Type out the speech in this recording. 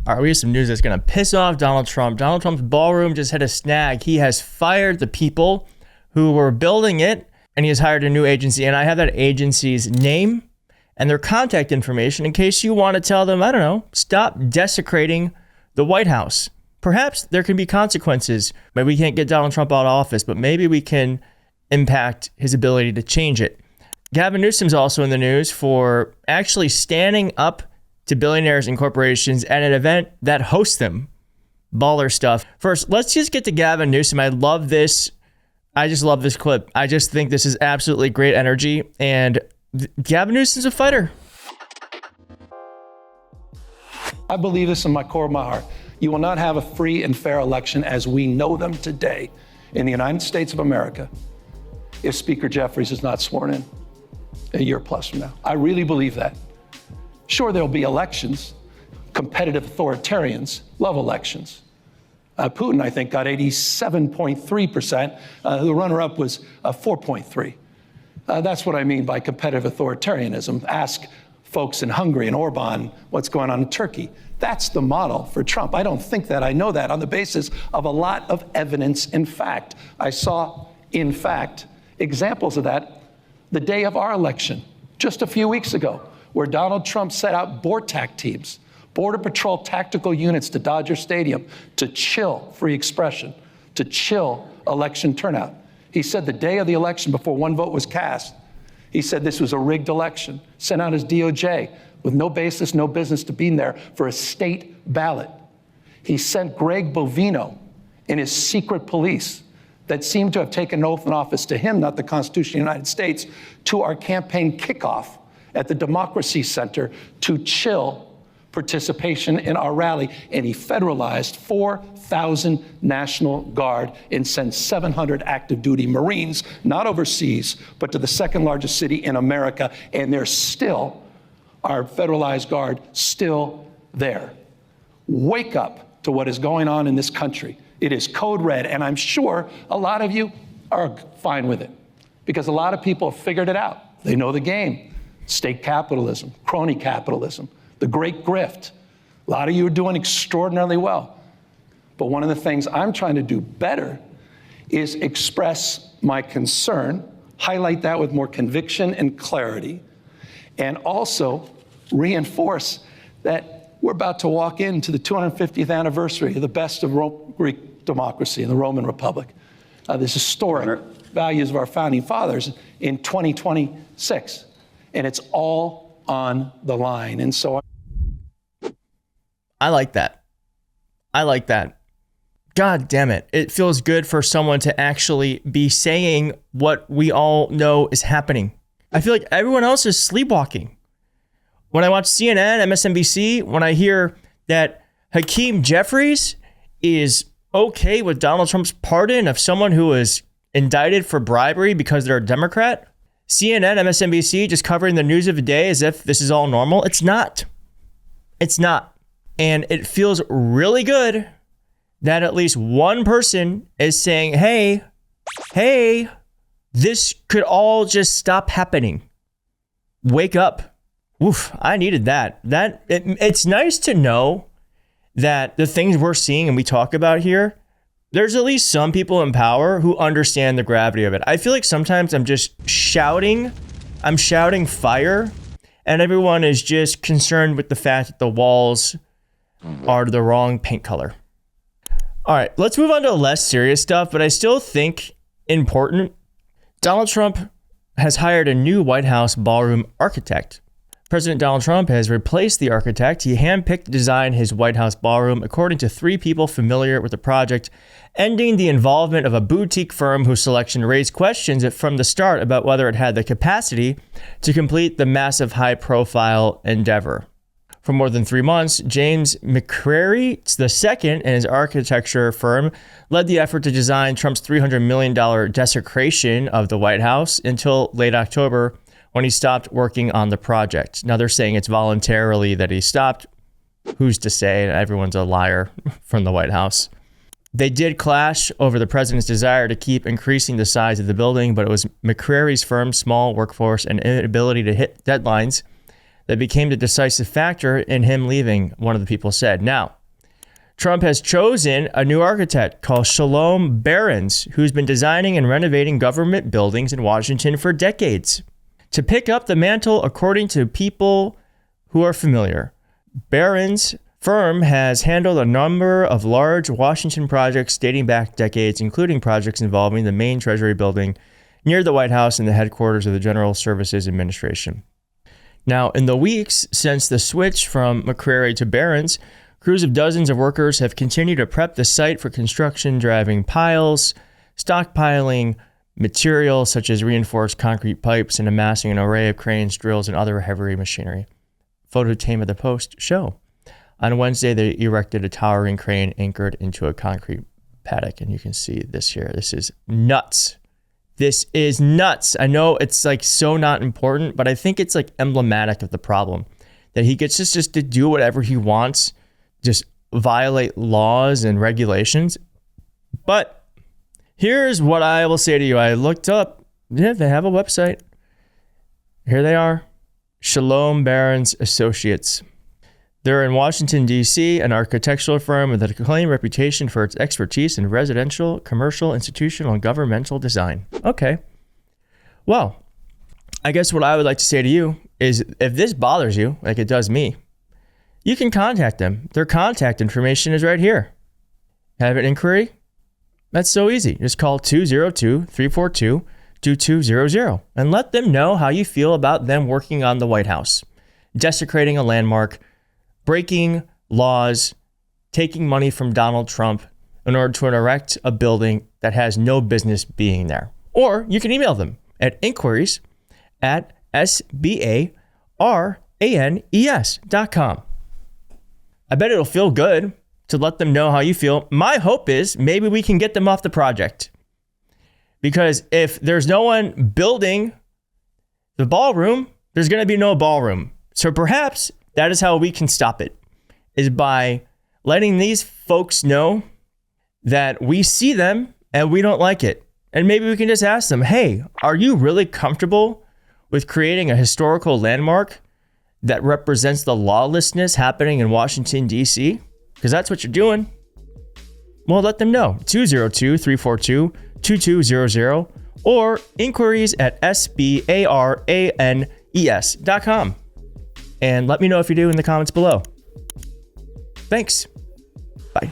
All right, we have some news that's going to piss off Donald Trump. Donald Trump's ballroom just hit a snag. He has fired the people who were building it, and he has hired a new agency. And I have that agency's name and their contact information in case you want to tell them, I don't know, stop desecrating the White House. Perhaps there can be consequences. Maybe we can't get Donald Trump out of office, but maybe we can impact his ability to change it. Gavin Newsom's also in the news for actually standing up to billionaires and corporations at an event that hosts them. Baller stuff. First, let's just get to Gavin Newsom. I love this. I just love this clip. I just think this is absolutely great energy. And Gavin Newsom's a fighter. I believe this in my core of my heart. You will not have a free and fair election as we know them today in the United States of America if Speaker Jeffries is not sworn in a year plus from now. I really believe that. Sure, there'll be elections. Competitive authoritarians love elections. Putin, I think, got 87.3%. The runner-up was 4.3. That's what I mean by competitive authoritarianism. Ask folks in Hungary and Orban what's going on in Turkey. That's the model for Trump. I don't think that. I know that on the basis of a lot of evidence. In fact, I saw, in fact, examples of that the day of our election, just a few weeks ago, where Donald Trump set out BORTAC teams, Border Patrol tactical units to Dodger Stadium to chill free expression, to chill election turnout. He said the day of the election before one vote was cast, he said this was a rigged election, sent out his DOJ with no basis, no business to be there for a state ballot. He sent Greg Bovino and his secret police that seemed to have taken an oath in office to him, not the Constitution of the United States, to our campaign kickoff at the Democracy Center to chill participation in our rally. And he federalized 4,000 National Guard and sent 700 active duty Marines, not overseas, but to the second largest city in America. And there's still, our federalized guard still there. Wake up to what is going on in this country. It is code red, and I'm sure a lot of you are fine with it because a lot of people have figured it out. They know the game. State capitalism, crony capitalism, the great grift. A lot of you are doing extraordinarily well. But one of the things I'm trying to do better is express my concern, highlight that with more conviction and clarity, and also reinforce that we're about to walk into the 250th anniversary of the best of Greek democracy in the Roman Republic. This historic values of our founding fathers in 2026. And it's all on the line. And so I like that. I like that. God damn it. It feels good for someone to actually be saying what we all know is happening. I feel like everyone else is sleepwalking. When I watch CNN, MSNBC, when I hear that Hakeem Jeffries is okay with Donald Trump's pardon of someone who is indicted for bribery because they're a Democrat, CNN, MSNBC just covering the news of the day as if this is all normal. It's not. It's not. And it feels really good that at least one person is saying, hey, this could all just stop happening. Wake up. Oof, I needed that. It's nice to know that the things we're seeing and we talk about here, there's at least some people in power who understand the gravity of it. I feel like sometimes I'm just shouting. I'm shouting fire, and everyone is just concerned with the fact that the walls are the wrong paint color. All right, let's move on to less serious stuff, but I still think important. Donald Trump has hired a new White House ballroom architect. President Donald Trump has replaced the architect. He handpicked to design his White House ballroom, according to 3 people familiar with the project, ending the involvement of a boutique firm whose selection raised questions from the start about whether it had the capacity to complete the massive high-profile endeavor. For more than 3 months, James McCrary II and his architecture firm led the effort to design Trump's $300 million desecration of the White House until late October, when he stopped working on the project. Now they're saying it's voluntarily that he stopped. Who's to say? Everyone's a liar from the White House. They did clash over the president's desire to keep increasing the size of the building, but it was McCrary's firm's small workforce and inability to hit deadlines that became the decisive factor in him leaving, one of the people said. Now, Trump has chosen a new architect called Shalom Barons, who's been designing and renovating government buildings in Washington for decades. To pick up the mantle, according to people who are familiar, Barons' firm has handled a number of large Washington projects dating back decades, including projects involving the main Treasury building near the White House and the headquarters of the General Services Administration. Now, in the weeks since the switch from McCrary to Barons, crews of dozens of workers have continued to prep the site for construction, driving piles, stockpiling material such as reinforced concrete pipes, and amassing an array of cranes, drills, and other heavy machinery. Photo team of the Post show. On Wednesday, they erected a towering crane anchored into a concrete paddock, and you can see this here. This is nuts. This is nuts. I know it's like so not important, but I think it's like emblematic of the problem that he gets just to do whatever he wants, just violate laws and regulations. But here's what I will say to you. I looked up. Yeah, they have a website. Here they are. Shalom Barons Associates. They're in Washington, D.C., an architectural firm with an acclaimed reputation for its expertise in residential, commercial, institutional, and governmental design. Okay. Well, I guess what I would like to say to you is if this bothers you, like it does me, you can contact them. Their contact information is right here. Have an inquiry? That's so easy. Just call 202-342-2200 and let them know how you feel about them working on the White House, desecrating a landmark, breaking laws, taking money from Donald Trump in order to erect a building that has no business being there. Or you can email them at inquiries@sbaranes.com. I bet it'll feel good to let them know how you feel. My hope is maybe we can get them off the project. Because if there's no one building the ballroom, there's going to be no ballroom. So perhaps that is how we can stop it, is by letting these folks know that we see them and we don't like it. And maybe we can just ask them, hey, are you really comfortable with creating a historical landmark that represents the lawlessness happening in Washington, D.C.? Because that's what you're doing. Well, let them know. 202-342-2200 or inquiries@sbaranes.com. And let me know if you do in the comments below. Thanks. Bye.